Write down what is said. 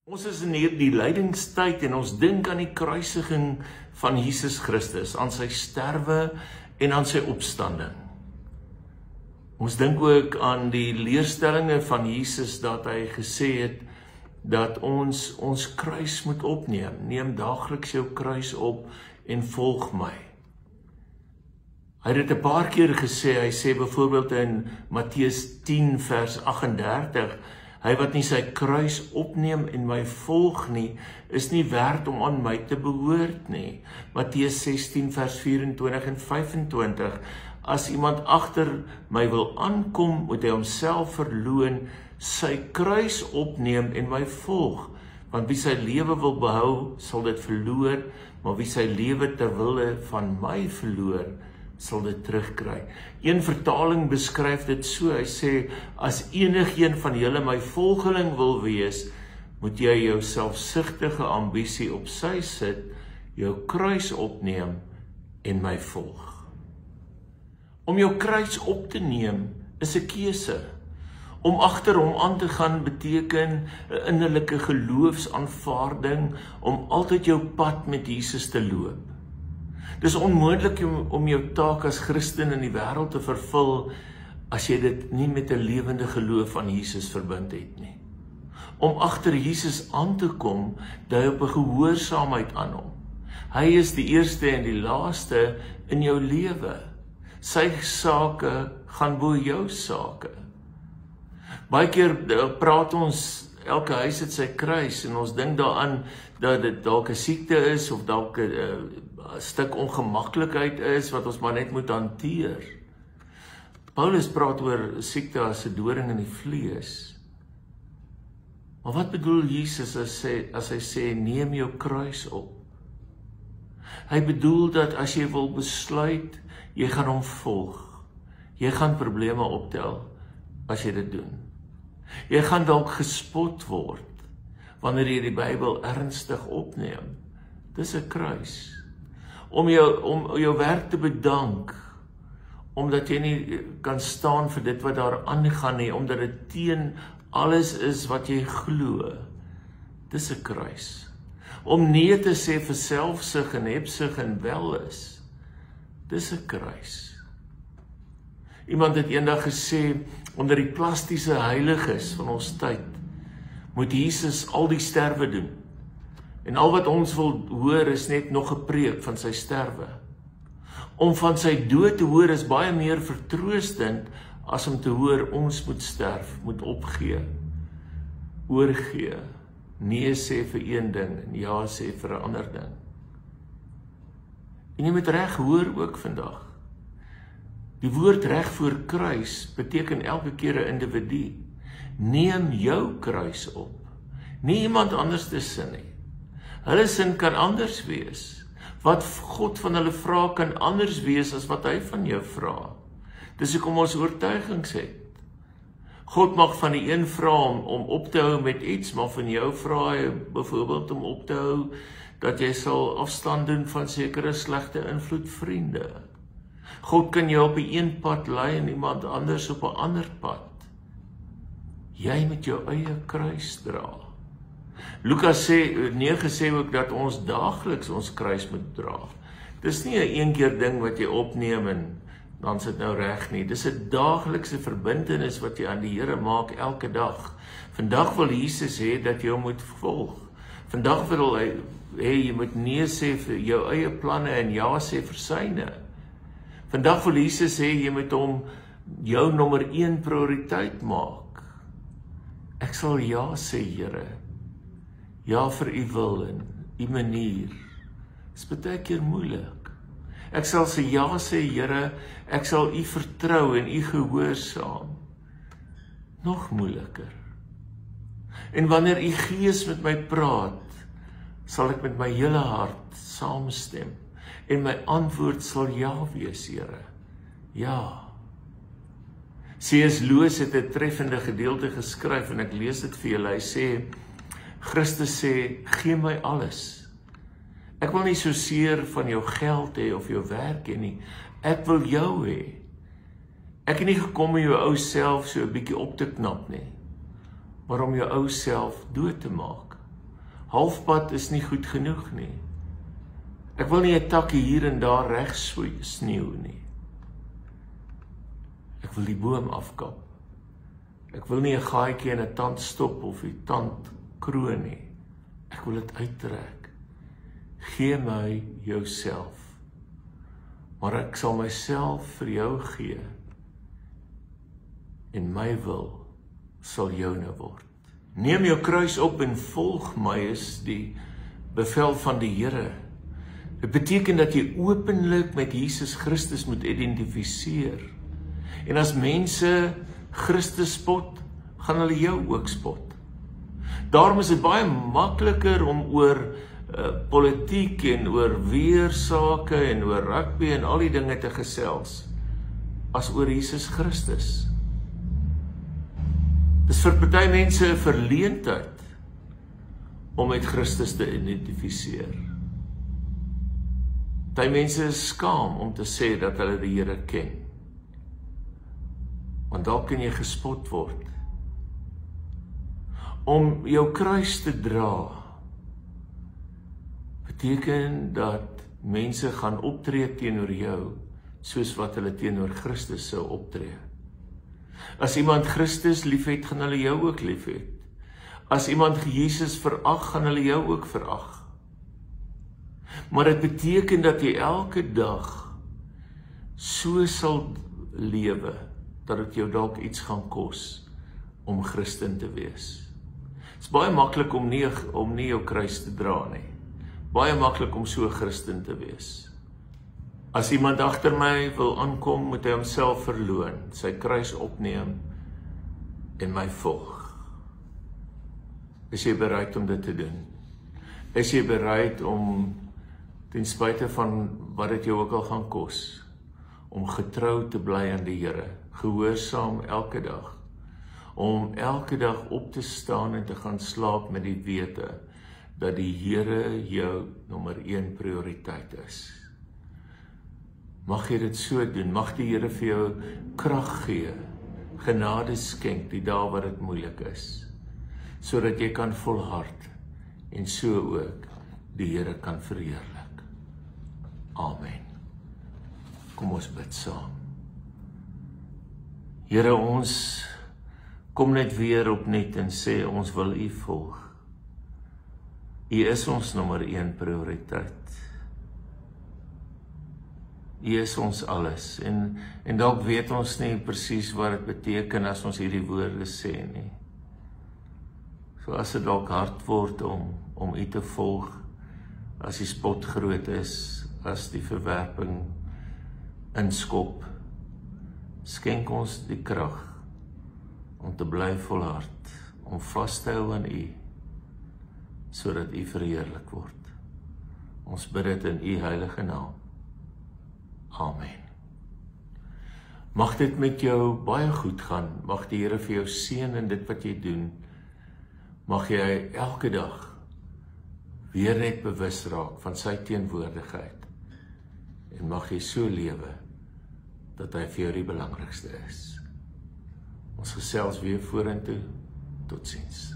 Ons is in die lydingstyd en ons dink aan die kruisiging van Jesus Christus, aan sy sterwe en aan sy opstanding. Ons dink ook aan die leerstellinge van Jesus dat hy gesê het dat ons kruis moet opneem. Neem daagliks jou kruis op en volg my. Hy het 'n paar keer gesê, hy sê byvoorbeeld in Matteus 10 vers 38, hy wat nie sy kruis opneem en my volg nie, is nie werd om aan my te behoort nie. Matteus 16 vers 24 en 25, as iemand agter my wil aankom, moet hy homself verloon, sy kruis opneem en my volg. Want wie sy lewe wil behou, sal dit verloor, maar wie sy lewe ter wille van my verloor, sal dit terugkry. Een vertaling beskryf dit so, hy sê, as enigeen van julle my volgeling wil wees, moet jy jou selfsugtige ambisie op sy sit, jou kruis opneem en my volg. Om jou kruis op te neem is 'n keuse. Om agter hom aan te gaan beteken 'n innerlike geloofsaanvaarding, om altyd jou pad met Jesus te loop. Dis onmoontlik om jou taak as Christen in die wêreld te vervul as jy dit nie met 'n lewende geloof aan Jesus verbind het nie. Om agter Jesus aan te kom, dui op 'n gehoorsaamheid aan hom. Hy is die eerste en die laaste in jou lewe. Sy sake gaan bo jou sake. Baie keer praat ons, elke huis het sy kruis, en ons dink daaraan dat dit dalk 'n siekte is, of dalk 'n stuk ongemaklikheid is, wat ons maar net moet hanteer. Paulus praat oor siekte as 'n doring in die vlees. Maar wat bedoel Jesus as hy sê, neem jou kruis op? Hy bedoel dat as jy wil besluit, jy gaan hom volg. Jy gaan probleme optel as jy dit doen. Jy gaan dalk gespot word wanneer jy die Bybel ernstig opneem. Dis 'n kruis. Om jou werk te bedank, omdat jy nie kan staan vir dit wat daar aangaan nie, omdat dit teen alles is wat jy glo. Dis 'n kruis. Om nee te sê vir selfsug en hebsug en welis. Dis 'n kruis. Iemand het eendag gesê, onder die plastiese heiliges van ons tyd, moet Jesus al die sterwe doen. En al wat ons wil hoor is net nog 'n preek van sy sterwe. Om van sy dood te hoor is baie meer vertroostend as om te hoor ons moet sterf, moet opgee, oorgee, nee sê vir een ding en ja sê vir 'n ander ding. En jy moet reg hoor ook vandag. Die woord reg voor kruis beteken elke keer 'n individu. Neem jou kruis op. Nie iemand anders te sin nie. Hulle sin kan anders wees. Wat God van hulle vra kan anders wees as wat hy van jou vra. Dis hoekom ons oortuigings het. God mag van die een vra om op te hou met iets, maar van jou vra hy byvoorbeeld om op te hou dat jy sal afstand doen van sekere slegte invloed vriende. God kan jou op 'n een pad lei en iemand anders op 'n ander pad. Jy moet jou eie kruis dra. Lukas 9 sê ook dat ons daagliks ons kruis moet dra. Dis nie 'n een keer ding wat jy opneem en dan sit nou reg nie. Dis 'n daaglikse verbintenis wat jy aan die Here maak elke dag. Vandag wil Jesus hê dat jy hom moet volg. Vandag wil hy hê jy moet nee sê vir jou eie planne en ja sê vir syne. Vandag wil Jesus sê, jy moet hom jou nommer 1 prioriteit maak. Ek sal ja sê, Here. Ja vir u wil en u manier. Dis baie keer moeilik. Ek sal sê ja sê, Here, ek sal u vertrou en u gehoorsaam. Nog moeiliker. En wanneer u Gees met my praat, sal ek met my hele hart saamstem. En my antwoord sal ja wees, Here. Ja. C.S. Lewis het 'n treffende gedeelte geskryf en ek lees dit vir julle. Hy sê, Christus sê, gee my alles. Ek wil nie so seer van jou geld hê of jou werk hê nie. Ek wil jou hê. Ek het nie gekom om jou ou self so 'n bietjie op te knap nie, maar om jou ou self dood te maak. halfpad is nie goed genoeg nie. Ek wil nie 'n takkie hier en daar reg sneeu nie. Ek wil die boom afkap. Ek wil nie 'n gaatjie in 'n tand stop of die tand kroon nie. Ek wil dit uittrek. Gee my jouself. Maar ek sal myself vir jou gee. En my wil sal joune word. Neem jou kruis op en volg my is die bevel van die Here. Dit beteken dat jy openlik met Jesus Christus moet identifiseer. En as mense Christus spot, gaan hulle jou ook spot. Daarom is dit baie makliker om oor politiek en oor weersake en oor rugby en al die dinge te gesels as oor Jesus Christus. Dis vir party mense 'n verleentheid om met Christus te identifiseer. Party mense is skaam om te sê dat hulle die Here ken. Want dalk kan jy gespot word. Om jou kruis te dra beteken dat mense gaan optree teenoor jou soos wat hulle teenoor Christus sou optree. As iemand Christus liefhet, gaan hulle jou ook liefhet. As iemand Jesus verag, gaan hulle jou ook verag. Maar dit beteken dat jy elke dag so sal lewe dat dit jou dalk iets gaan kos om Christen te wees. Dit is baie maklik om nie jou kruis te dra nie. Baie maklik om so Christen te wees. As iemand agter my wil aankom, moet hy homself verloon, sy kruis opneem en my volg. Is jy bereid om dit te doen? Is jy bereid om ten spyte van wat dit jou ook al gaan kos, om getrou te bly aan die Here, gehoorsaam elke dag, om elke dag op te staan en te gaan slaap met die wete dat die Here jou nommer 1 prioriteit is. Mag jy dit so doen, mag die Here vir jou krag gee, genade skenk die dae wat dit moeilik is, sodat jy kan volhard en so ook die Here kan verheerlik. Amen. Kom ons bid saam. Here, ons kom net weer opnuut en sê ons wil U volg. U is ons nommer 1 prioriteit. U is ons alles en dalk weet ons nie presies wat dit beteken as ons hierdie woorde sê nie. So as dit dalk hard word om U te volg, as die spot groot is, as die verwerping inskop, skenk ons die krag om te bly volhard, om vas te hou aan U, sodat U verheerlik word. Ons bid dit in U heilige naam. Amen. Mag dit met jou baie goed gaan. Mag die Here vir jou seën in dit wat jy doen. Mag jy elke dag weer net bewus raak van sy teenwoordigheid. En mag jy so lewe dat hy vir jou die belangrikste is. Ons gesels weer vorentoe. Totsiens.